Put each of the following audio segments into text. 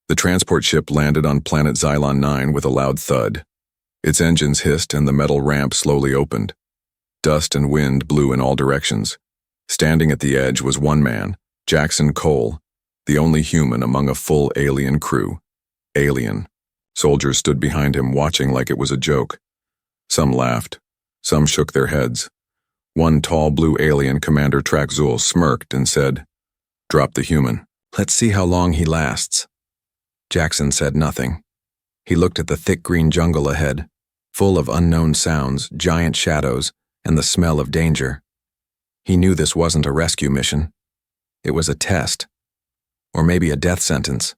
The transport ship landed on planet Xylon 9 with a loud thud. Its engines hissed and the metal ramp slowly opened. Dust and wind blew in all directions. Standing at the edge was one man, Jackson Cole, the only human among a full alien crew. Alien. Soldiers stood behind him watching like it was a joke. Some laughed. Some shook their heads. One tall blue alien, Commander Traxul, smirked and said, "Drop the human. Let's see how long he lasts." Jackson said nothing. He looked at the thick green jungle ahead, full of unknown sounds, giant shadows, and the smell of danger. He knew this wasn't a rescue mission. It was a test. Or maybe a death sentence.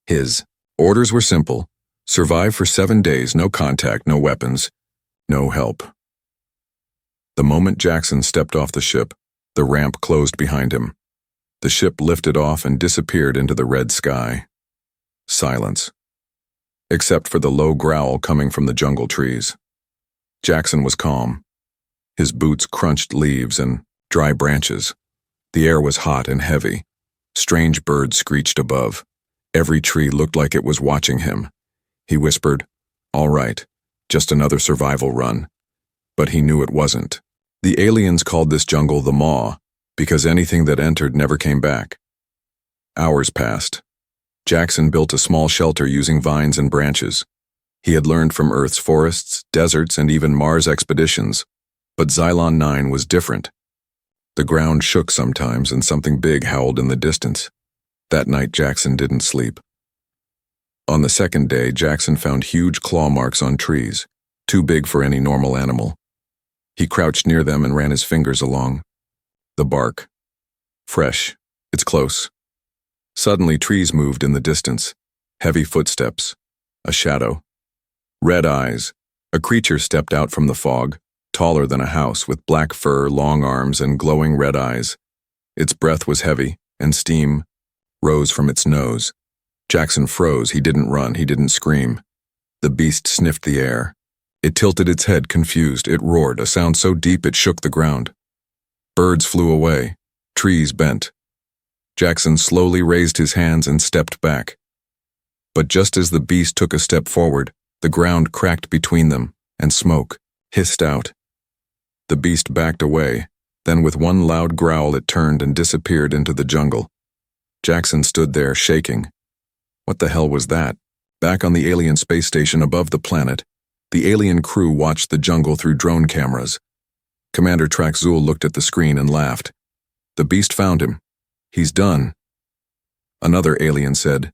His orders were simple. Survive for 7 days, no contact, no weapons, no help. The moment Jackson stepped off the ship, the ramp closed behind him. The ship lifted off and disappeared into the red sky. Silence. Except for the low growl coming from the jungle trees. Jackson was calm. His boots crunched leaves and dry branches. The air was hot and heavy. Strange birds screeched above. Every tree looked like it was watching him. He whispered, "All right, just another survival run." But he knew it wasn't. The aliens called this jungle the Maw, because anything that entered never came back. Hours passed. Jackson built a small shelter using vines and branches. He had learned from Earth's forests, deserts, and even Mars expeditions. But Xylon 9 was different. The ground shook sometimes and something big howled in the distance. That night Jackson didn't sleep. On the second day, Jackson found huge claw marks on trees, too big for any normal animal. He crouched near them and ran his fingers along. The bark. Fresh. It's close. Suddenly trees moved in the distance. Heavy footsteps. A shadow. Red eyes. A creature stepped out from the fog, taller than a house, with black fur, long arms, and glowing red eyes. Its breath was heavy, and steam rose from its nose. Jackson froze. He didn't run. He didn't scream. The beast sniffed the air. It tilted its head, confused. It roared, a sound so deep it shook the ground. Birds flew away. Trees bent. Jackson slowly raised his hands and stepped back. But just as the beast took a step forward, the ground cracked between them, and smoke hissed out. The beast backed away, then with one loud growl it turned and disappeared into the jungle. Jackson stood there, shaking. What the hell was that? Back on the alien space station above the planet, the alien crew watched the jungle through drone cameras. Commander Traxul looked at the screen and laughed. The beast found him. He's done. Another alien said,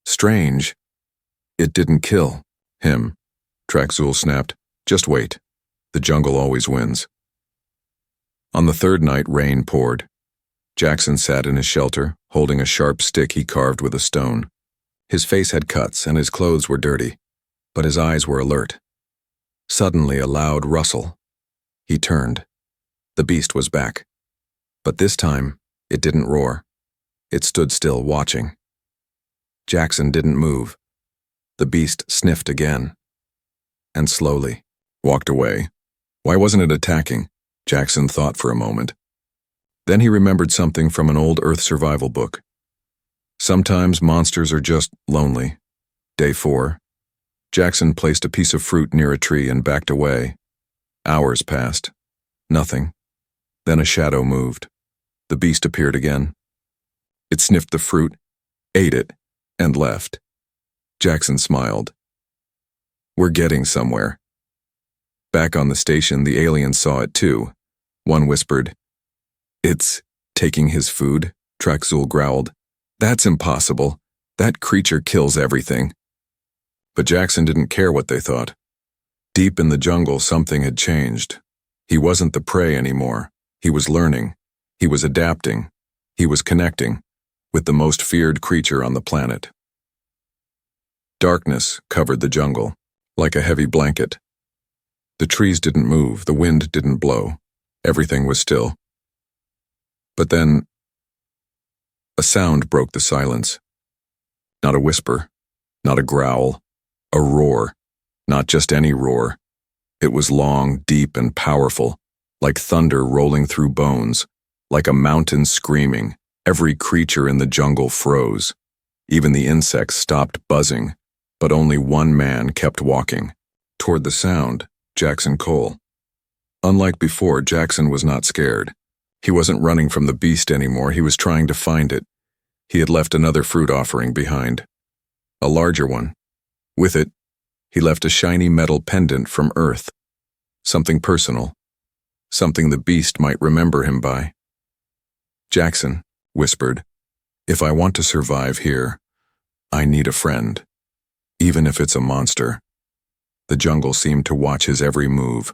"Strange. It didn't kill him." Traxul snapped, "Just wait. The jungle always wins." On the third night, rain poured. Jackson sat in his shelter, holding a sharp stick he carved with a stone. His face had cuts and his clothes were dirty, but his eyes were alert. Suddenly, a loud rustle. He turned. The beast was back. But this time, it didn't roar. It stood still, watching. Jackson didn't move. The beast sniffed again. And slowly walked away. Why wasn't it attacking? Jackson thought for a moment. Then he remembered something from an old Earth survival book. Sometimes monsters are just lonely. Day 4. Jackson placed a piece of fruit near a tree and backed away. Hours passed. Nothing. Then a shadow moved. The beast appeared again. It sniffed the fruit, ate it, and left. Jackson smiled. We're getting somewhere. Back on the station, the aliens saw it too. One whispered, "It's taking his food," Traxul growled. "That's impossible. That creature kills everything." But Jackson didn't care what they thought. Deep in the jungle, something had changed. He wasn't the prey anymore. He was learning. He was adapting. He was connecting with the most feared creature on the planet. Darkness covered the jungle, like a heavy blanket. The trees didn't move, the wind didn't blow. Everything was still. But then, a sound broke the silence. Not a whisper, not a growl, a roar. Not just any roar. It was long, deep, and powerful, like thunder rolling through bones, like a mountain screaming. Every creature in the jungle froze. Even the insects stopped buzzing, but only one man kept walking. Toward the sound, Jackson Cole. Unlike before, Jackson was not scared. He wasn't running from the beast anymore, he was trying to find it. He had left another fruit offering behind. A larger one. With it, he left a shiny metal pendant from Earth. Something personal. Something the beast might remember him by. Jackson whispered, "If I want to survive here, I need a friend. Even if it's a monster." The jungle seemed to watch his every move.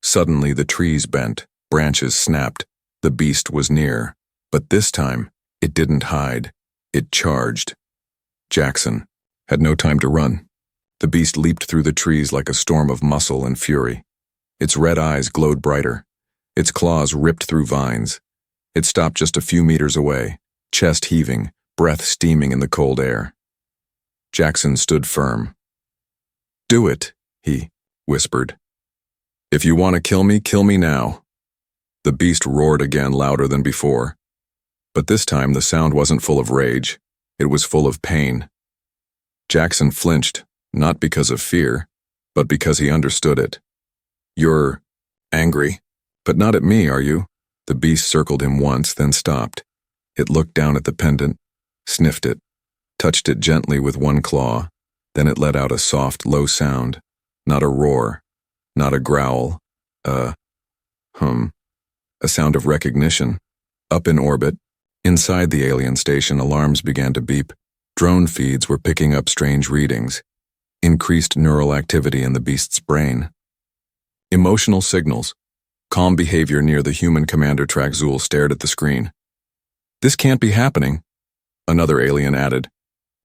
Suddenly the trees bent, branches snapped. The beast was near, but this time, it didn't hide. It charged. Jackson had no time to run. The beast leaped through the trees like a storm of muscle and fury. Its red eyes glowed brighter. Its claws ripped through vines. It stopped just a few meters away, chest heaving, breath steaming in the cold air. Jackson stood firm. "Do it," he whispered. "If you want to kill me now." The beast roared again, louder than before. But this time the sound wasn't full of rage. It was full of pain. Jackson flinched, not because of fear, but because he understood it. "You're angry, but not at me, are you?" The beast circled him once, then stopped. It looked down at the pendant, sniffed it, touched it gently with one claw, then it let out a soft, low sound. Not a roar, not a growl, a sound of recognition. Up in orbit, inside the alien station, alarms began to beep. Drone feeds were picking up strange readings. Increased neural activity in the beast's brain. Emotional signals. Calm behavior near the human commander. Traxul stared at the screen. "This can't be happening," another alien added.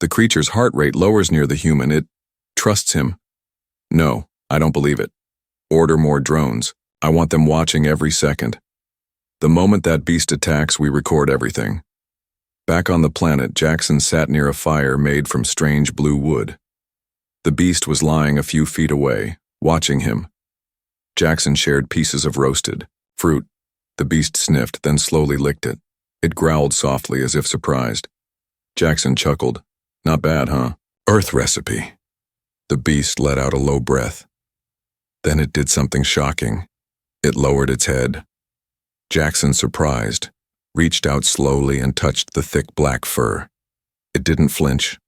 "The creature's heart rate lowers near the human. It trusts him." "No, I don't believe it. Order more drones. I want them watching every second. The moment that beast attacks, we record everything." Back on the planet, Jackson sat near a fire made from strange blue wood. The beast was lying a few feet away, watching him. Jackson shared pieces of roasted fruit. The beast sniffed, then slowly licked it. It growled softly as if surprised. Jackson chuckled. "Not bad, huh? Earth recipe." The beast let out a low breath. Then it did something shocking. It lowered its head. Jackson, surprised, reached out slowly and touched the thick black fur. It didn't flinch.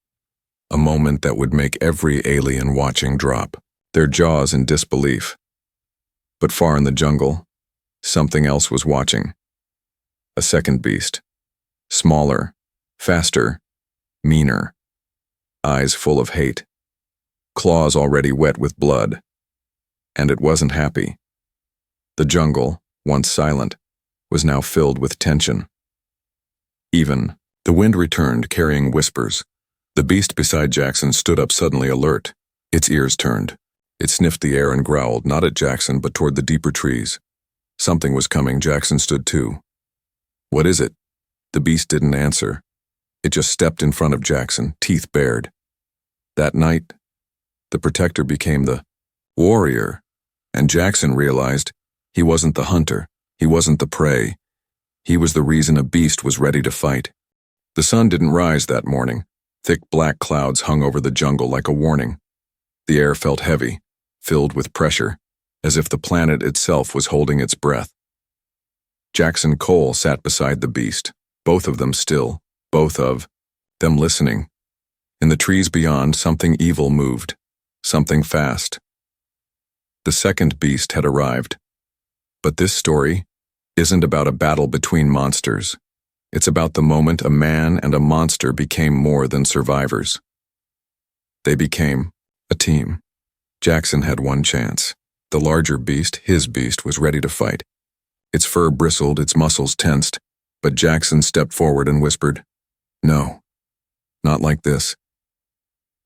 A moment that would make every alien watching drop, their jaws in disbelief. But far in the jungle, something else was watching. A second beast. Smaller, faster, meaner. Eyes full of hate. Claws already wet with blood. And it wasn't happy. The jungle, once silent, was now filled with tension. Even, the wind returned, carrying whispers. The beast beside Jackson stood up, suddenly alert. Its ears turned. It sniffed the air and growled, not at Jackson, but toward the deeper trees. Something was coming. Jackson stood too. "What is it?" The beast didn't answer. It just stepped in front of Jackson, teeth bared. That night, the protector became the warrior, and Jackson realized he wasn't the hunter, he wasn't the prey. He was the reason a beast was ready to fight. The sun didn't rise that morning. Thick black clouds hung over the jungle like a warning. The air felt heavy, filled with pressure, as if the planet itself was holding its breath. Jackson Cole sat beside the beast, both of them still, both of them listening. In the trees beyond, something evil moved, something fast. The second beast had arrived. But this story isn't about a battle between monsters. It's about the moment a man and a monster became more than survivors. They became a team. Jackson had one chance. The larger beast, his beast, was ready to fight. Its fur bristled, its muscles tensed, but Jackson stepped forward and whispered, "No, not like this."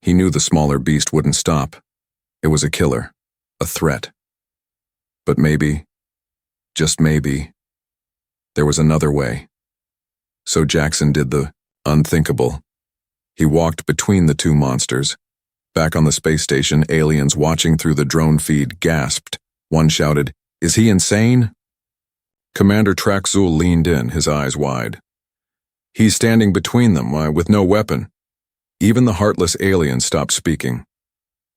He knew the smaller beast wouldn't stop. It was a killer, a threat. But maybe, just maybe, there was another way. So Jackson did the unthinkable. He walked between the two monsters. Back on the space station, aliens watching through the drone feed gasped. One shouted, "Is he insane?" Commander Traxul leaned in, his eyes wide. "He's standing between them, with no weapon." Even the heartless alien stopped speaking.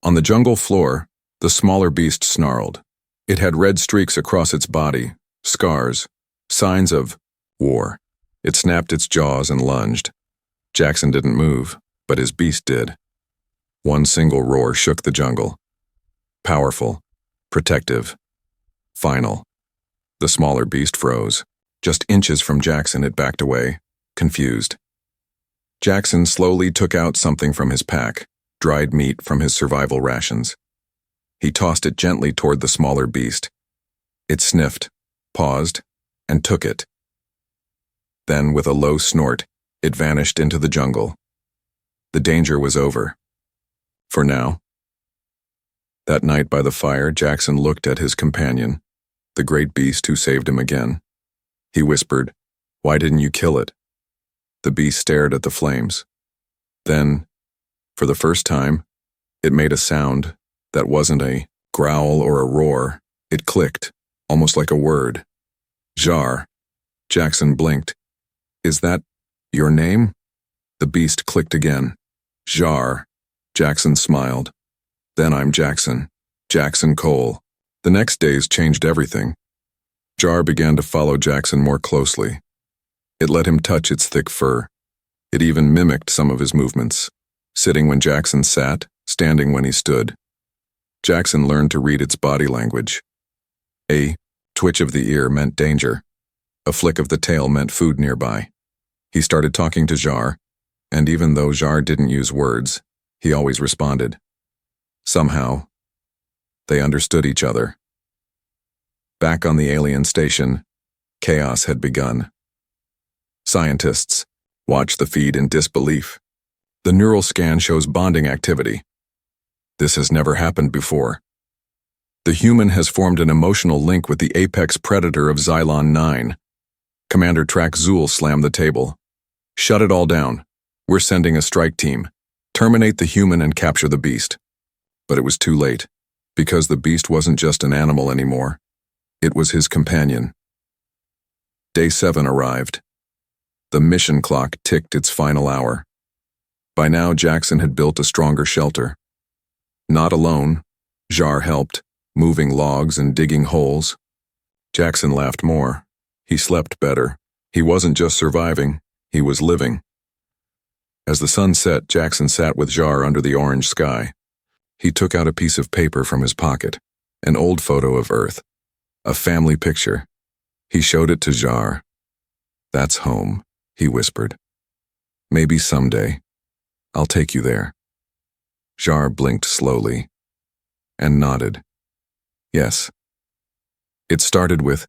On the jungle floor, the smaller beast snarled. It had red streaks across its body, scars, signs of war. It snapped its jaws and lunged. Jackson didn't move, but his beast did. One single roar shook the jungle. Powerful, protective, final. The smaller beast froze. Just inches from Jackson, it backed away, confused. Jackson slowly took out something from his pack, dried meat from his survival rations. He tossed it gently toward the smaller beast. It sniffed, paused, and took it. Then, with a low snort, it vanished into the jungle. The danger was over. For now. That night by the fire, Jackson looked at his companion, the great beast who saved him again. He whispered, "Why didn't you kill it?" The beast stared at the flames. Then, for the first time, it made a sound that wasn't a growl or a roar. It clicked, almost like a word. Jar. Jackson blinked. "Is that your name?" The beast clicked again. Jar. Jackson smiled. "Then I'm Jackson. Jackson Cole." The next days changed everything. Jar began to follow Jackson more closely. It let him touch its thick fur. It even mimicked some of his movements, sitting when Jackson sat, standing when he stood. Jackson learned to read its body language. A twitch of the ear meant danger. A flick of the tail meant food nearby. He started talking to Jar, and even though Jar didn't use words, he always responded. Somehow, they understood each other. Back on the alien station, chaos had begun. Scientists watched the feed in disbelief. The neural scan shows bonding activity. This has never happened before. The human has formed an emotional link with the apex predator of Xylon 9. Commander Traxul slammed the table. "Shut it all down. We're sending a strike team. Terminate the human and capture the beast." But it was too late, because the beast wasn't just an animal anymore. It was his companion. Day 7 arrived. The mission clock ticked its final hour. By now, Jackson had built a stronger shelter. Not alone, Jar helped, moving logs and digging holes. Jackson laughed more. He slept better. He wasn't just surviving, he was living. As the sun set, Jackson sat with Jar under the orange sky. He took out a piece of paper from his pocket, an old photo of Earth, a family picture. He showed it to Jar. "That's home," he whispered. "Maybe someday, I'll take you there." Jar blinked slowly and nodded. Yes. It started with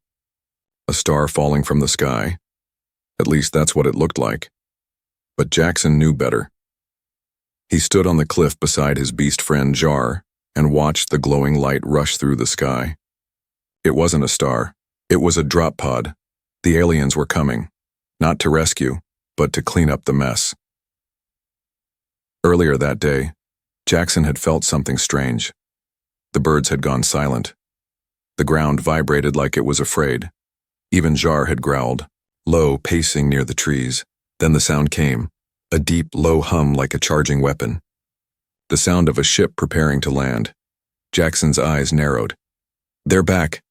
a star falling from the sky. At least that's what it looked like. But Jackson knew better. He stood on the cliff beside his beast friend Jar and watched the glowing light rush through the sky. It wasn't a star. It was a drop pod. The aliens were coming, not to rescue, but to clean up the mess. Earlier that day, Jackson had felt something strange. The birds had gone silent. The ground vibrated like it was afraid. Even Jar had growled, low, pacing near the trees. Then the sound came, a deep, low hum like a charging weapon. The sound of a ship preparing to land. Jackson's eyes narrowed. They're back.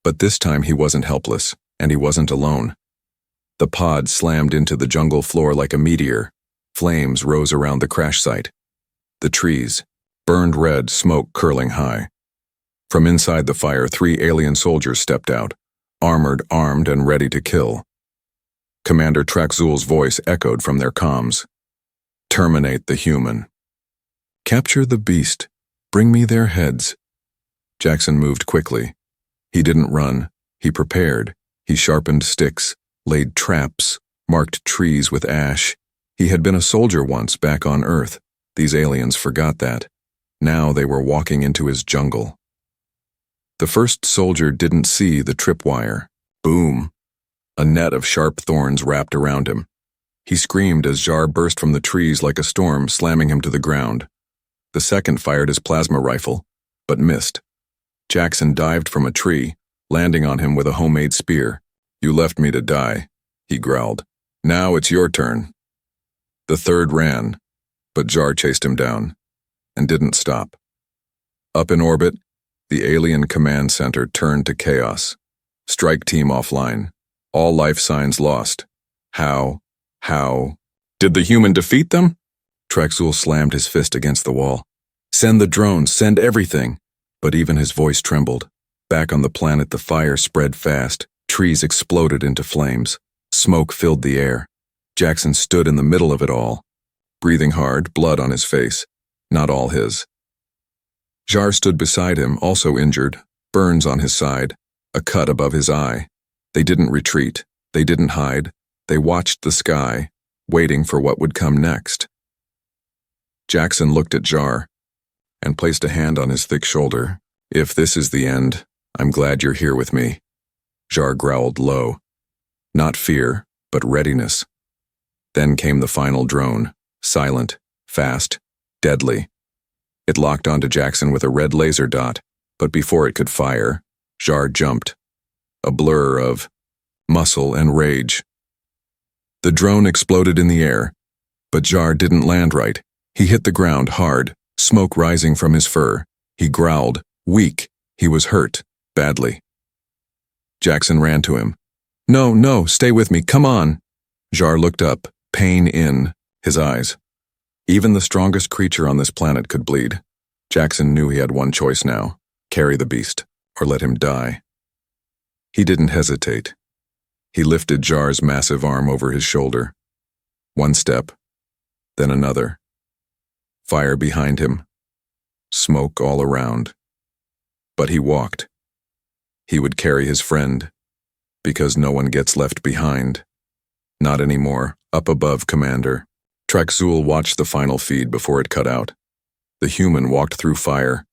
But this time he wasn't helpless, and he wasn't alone. The pod slammed into the jungle floor like a meteor. Flames rose around the crash site. The trees, burned red, smoke curling high. From inside the fire, 3 alien soldiers stepped out, armored, armed, and ready to kill. Commander Traxul's voice echoed from their comms. "Terminate the human. Capture the beast. Bring me their heads." Jackson moved quickly. He didn't run. He prepared. He sharpened sticks, laid traps, marked trees with ash. He had been a soldier once back on Earth. These aliens forgot that. Now they were walking into his jungle. The first soldier didn't see the tripwire. Boom! A net of sharp thorns wrapped around him. He screamed as Jar burst from the trees like a storm, slamming him to the ground. The second fired his plasma rifle, but missed. Jackson dived from a tree, landing on him with a homemade spear. "You left me to die," he growled. "Now it's your turn." The third ran, but Jar chased him down, and didn't stop. Up in orbit, the alien command center turned to chaos. Strike team offline. All life signs lost. How? Did the human defeat them? Trexul slammed his fist against the wall. Send the drones, send everything. But even his voice trembled. Back on the planet, the fire spread fast. Trees exploded into flames. Smoke filled the air. Jackson stood in the middle of it all, breathing hard, blood on his face. Not all his. Jar stood beside him, also injured, burns on his side, a cut above his eye. They didn't retreat. They didn't hide. They watched the sky, waiting for what would come next. Jackson looked at Jar and placed a hand on his thick shoulder. If this is the end, I'm glad you're here with me. Jar growled low. Not fear, but readiness. Then came the final drone, silent, fast, deadly. It locked onto Jackson with a red laser dot, but before it could fire, Jar jumped. A blur of muscle and rage. The drone exploded in the air, but Jar didn't land right. He hit the ground hard, smoke rising from his fur. He growled, weak. He was hurt, badly. Jackson ran to him. No, stay with me, come on. Jar looked up, pain in his eyes. Even the strongest creature on this planet could bleed. Jackson knew he had one choice now, carry the beast, or let him die. He didn't hesitate. He lifted Jar's massive arm over his shoulder. One step, then another. Fire behind him. Smoke all around. But he walked. He would carry his friend, because no one gets left behind. Not anymore, up above, Commander. Trexul watched the final feed before it cut out. The human walked through fire,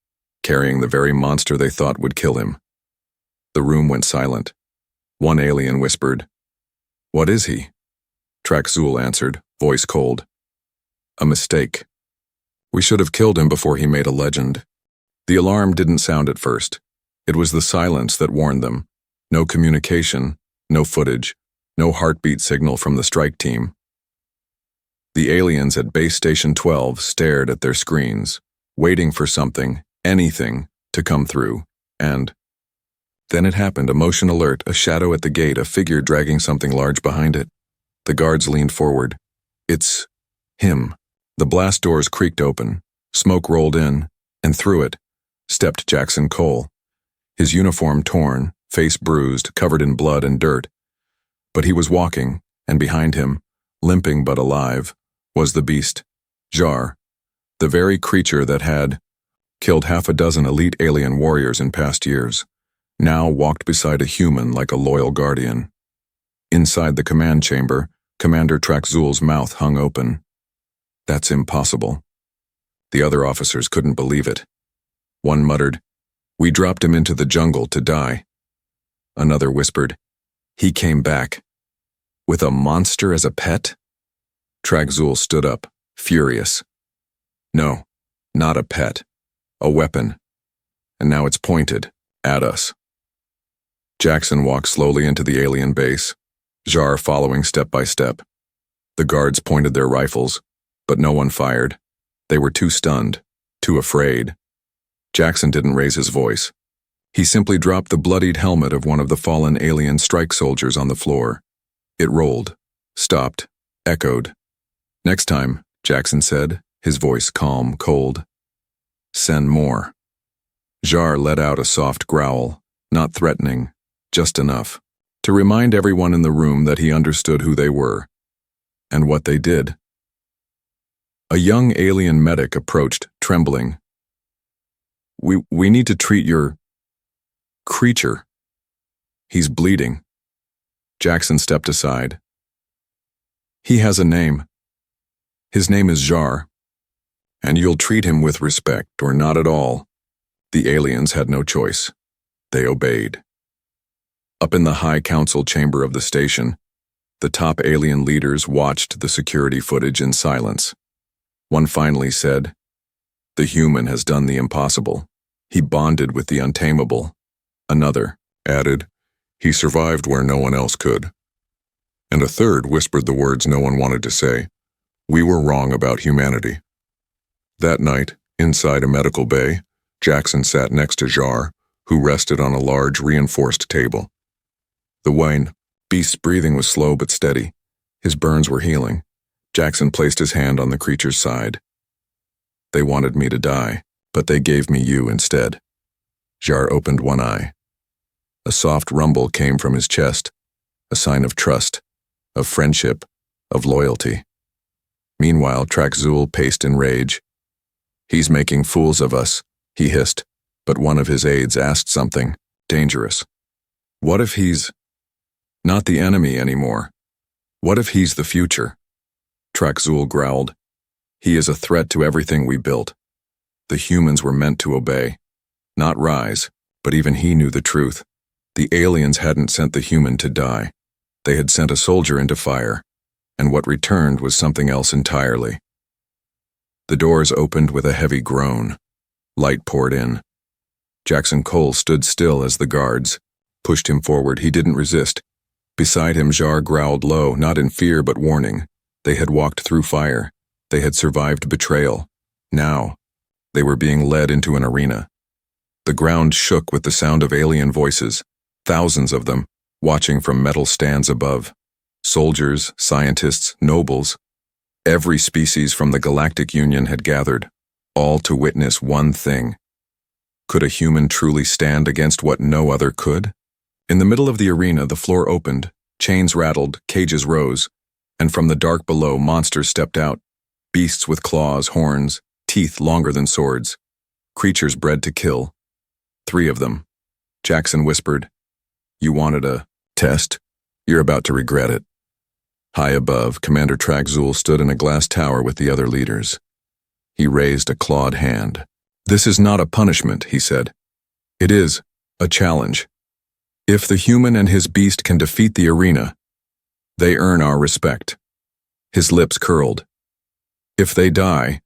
carrying the very monster they thought would kill him. The room went silent. One alien whispered, "What is he?" Trexul answered, voice cold. "A mistake. We should have killed him before he made a legend." The alarm didn't sound at first. It was the silence that warned them. No communication, no footage, no heartbeat signal from the strike team. The aliens at Base Station 12 stared at their screens, waiting for something, anything, to come through, and then it happened, a motion alert, a shadow at the gate, a figure dragging something large behind it. The guards leaned forward. It's him. The blast doors creaked open, smoke rolled in, and through it stepped Jackson Cole. His uniform torn, face bruised, covered in blood and dirt. But he was walking, and behind him, limping but alive, was the beast, Jar, the very creature that had killed half a dozen elite alien warriors in past years, now walked beside a human like a loyal guardian. Inside the command chamber, Commander Trexul's mouth hung open. That's impossible. The other officers couldn't believe it. One muttered, "We dropped him into the jungle to die." Another whispered, "He came back. With a monster as a pet?" Trexul stood up, furious. "No, not a pet. A weapon. And now it's pointed at us." Jackson walked slowly into the alien base, Jar following step by step. The guards pointed their rifles, but no one fired. They were too stunned, too afraid. Jackson didn't raise his voice. He simply dropped the bloodied helmet of one of the fallen alien strike soldiers on the floor. It rolled, stopped, echoed. "Next time," Jackson said, his voice calm, cold. "Send more." Jar let out a soft growl, not threatening, just enough to remind everyone in the room that he understood who they were and what they did. A young alien medic approached, trembling. We need to treat your creature. He's bleeding." Jackson stepped aside. "He has a name. His name is Jar, and you'll treat him with respect or not at all." The aliens had no choice. They obeyed. Up in the High Council chamber of the station, the top alien leaders watched the security footage in silence. One finally said, "The human has done the impossible. He bonded with the untamable." Another added, "He survived where no one else could." And a third whispered the words no one wanted to say, "We were wrong about humanity. That night, inside a medical bay, Jackson sat next to Jar, who rested on a large reinforced table. The beast's breathing was slow but steady. His burns were healing. Jackson placed his hand on the creature's side. They wanted me to die, but they gave me you instead. Jar opened one eye. A soft rumble came from his chest, a sign of trust, of friendship, of loyalty. Meanwhile, Traxul paced in rage. He's making fools of us, he hissed, but one of his aides asked something dangerous. What if he's not the enemy anymore? What if he's the future? Traxul growled. He is a threat to everything we built. The humans were meant to obey, not rise, but even he knew the truth. The aliens hadn't sent the human to die. They had sent a soldier into fire, and what returned was something else entirely. The doors opened with a heavy groan. Light poured in. Jackson Cole stood still as the guards pushed him forward. He didn't resist. Beside him, Jar growled low, not in fear but warning. They had walked through fire. They had survived betrayal. Now, they were being led into an arena. The ground shook with the sound of alien voices, thousands of them, watching from metal stands above. Soldiers, scientists, nobles. Every species from the Galactic Union had gathered, all to witness one thing. Could a human truly stand against what no other could? In the middle of the arena, the floor opened, chains rattled, cages rose, and from the dark below, monsters stepped out. Beasts with claws, horns, teeth longer than swords. Creatures bred to kill. 3 of them. Jackson whispered, "You wanted a test? You're about to regret it." High above, Commander Traxul stood in a glass tower with the other leaders. He raised a clawed hand. "This is not a punishment," he said. "It is a challenge. If the human and his beast can defeat the arena, they earn our respect." His lips curled. "If they die,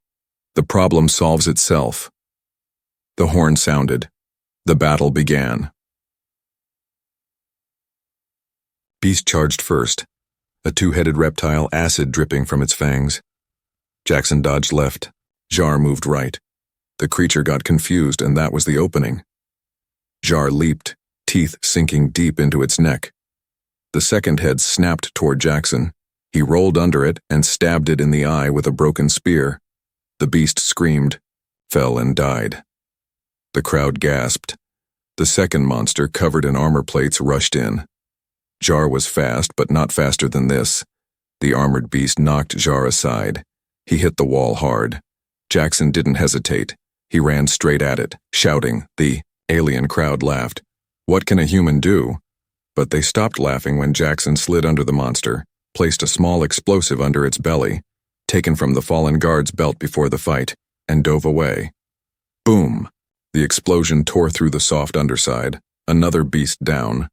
the problem solves itself." The horn sounded. The battle began. Beast charged first, a 2-headed reptile, acid dripping from its fangs. Jackson dodged left. Jar moved right. The creature got confused, and that was the opening. Jar leaped, teeth sinking deep into its neck. The second head snapped toward Jackson. He rolled under it and stabbed it in the eye with a broken spear. The beast screamed, fell and died. The crowd gasped. The second monster, covered in armor plates, rushed in. Jar was fast, but not faster than this. The armored beast knocked Jar aside. He hit the wall hard. Jackson didn't hesitate. He ran straight at it, shouting. The alien crowd laughed. What can a human do? But they stopped laughing when Jackson slid under the monster, placed a small explosive under its belly, taken from the fallen guard's belt before the fight, and dove away. Boom! The explosion tore through the soft underside. Another beast down.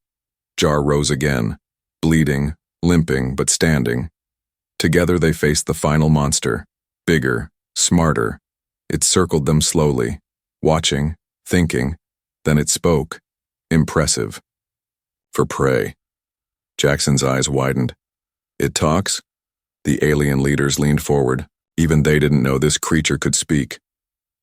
Jar rose again, bleeding, limping, but standing. Together they faced the final monster, bigger, smarter. It circled them slowly, watching, thinking. Then it spoke. Impressive. For prey. Jackson's eyes widened. It talks? The alien leaders leaned forward. Even they didn't know this creature could speak.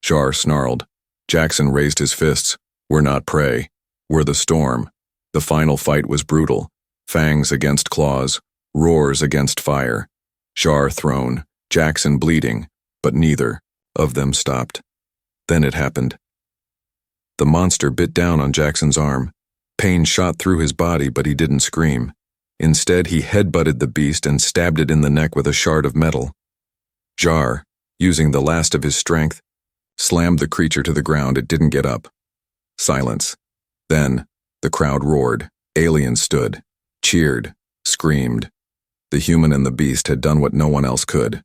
Jar snarled. Jackson raised his fists. We're not prey. We're the storm. The final fight was brutal. Fangs against claws, roars against fire. Jar thrown, Jackson bleeding, but neither of them stopped. Then it happened. The monster bit down on Jackson's arm. Pain shot through his body, but he didn't scream. Instead, he headbutted the beast and stabbed it in the neck with a shard of metal. Jar, using the last of his strength, slammed the creature to the ground. It didn't get up. Silence. Then, the crowd roared. Aliens stood, cheered, screamed. The human and the beast had done what no one else could.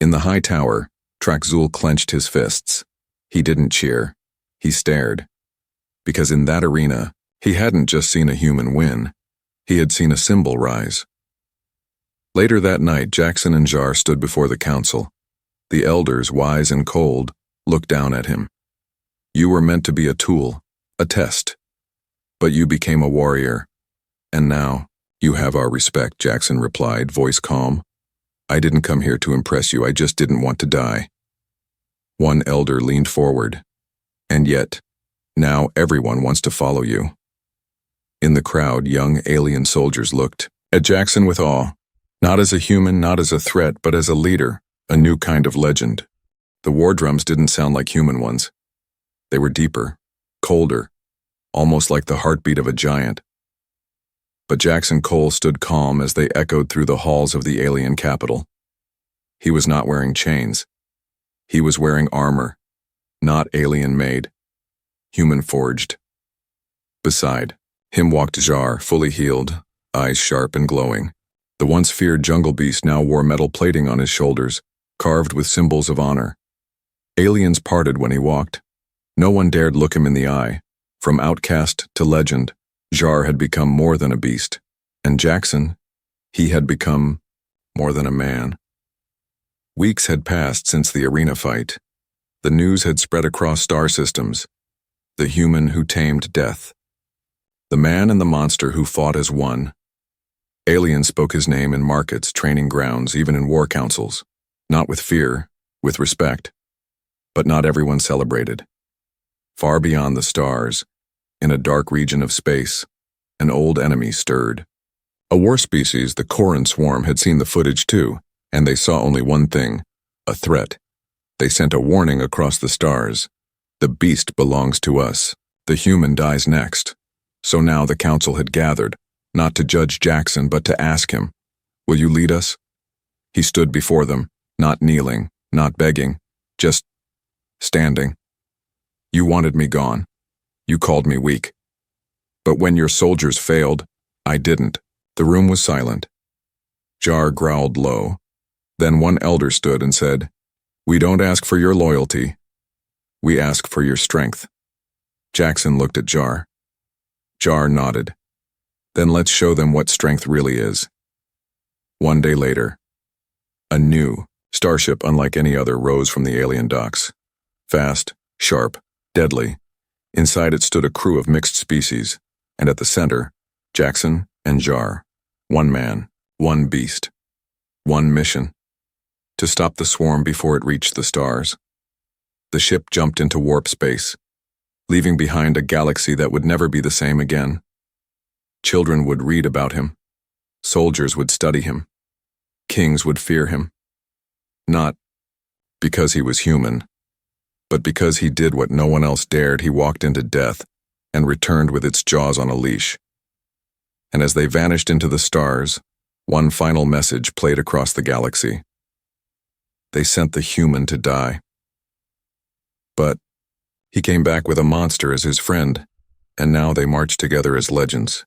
In the high tower, Traxul clenched his fists. He didn't cheer. He stared. Because in that arena, he hadn't just seen a human win. He had seen a symbol rise. Later that night, Jackson and Jar stood before the council. The elders, wise and cold, looked down at him. You were meant to be a tool, a test. But you became a warrior. And now, you have our respect, Jackson replied, voice calm. I didn't come here to impress you, I just didn't want to die. One elder leaned forward. And yet, now everyone wants to follow you. In the crowd, young alien soldiers looked at Jackson with awe, not as a human, not as a threat, but as a leader, a new kind of legend. The war drums didn't sound like human ones. They were deeper, colder, almost like the heartbeat of a giant. But Jackson Cole stood calm as they echoed through the halls of the alien capital. He was not wearing chains. He was wearing armor, not alien-made, human-forged. Beside him walked Jar, fully healed, eyes sharp and glowing. The once feared jungle beast now wore metal plating on his shoulders, carved with symbols of honor. Aliens parted when he walked. No one dared look him in the eye. From outcast to legend, Jar had become more than a beast. And Jackson, he had become more than a man. Weeks had passed since the arena fight. The news had spread across star systems. The human who tamed death. The man and the monster who fought as one. Aliens spoke his name in markets, training grounds, even in war councils. Not with fear, with respect. But not everyone celebrated. Far beyond the stars, in a dark region of space, an old enemy stirred. A war species, the Corin swarm, had seen the footage too, and they saw only one thing, a threat. They sent a warning across the stars. The beast belongs to us. The human dies next. So now the council had gathered, not to judge Jackson, but to ask him, "Will you lead us?" He stood before them, not kneeling, not begging, just standing. "You wanted me gone. You called me weak. But when your soldiers failed, I didn't." The room was silent. Jar growled low. Then one elder stood and said, "We don't ask for your loyalty. We ask for your strength." Jackson looked at Jar. Jar nodded. "Then let's show them what strength really is." One day later, a new starship unlike any other rose from the alien docks. Fast, sharp, deadly. Inside it stood a crew of mixed species, and at the center, Jackson and Jar. One man, one beast, one mission. To stop the swarm before it reached the stars. The ship jumped into warp space, leaving behind a galaxy that would never be the same again. Children would read about him. Soldiers would study him. Kings would fear him. Not because he was human, but because he did what no one else dared. He walked into death and returned with its jaws on a leash. And as they vanished into the stars, one final message played across the galaxy. They sent the human to die. But he came back with a monster as his friend, and now they marched together as legends.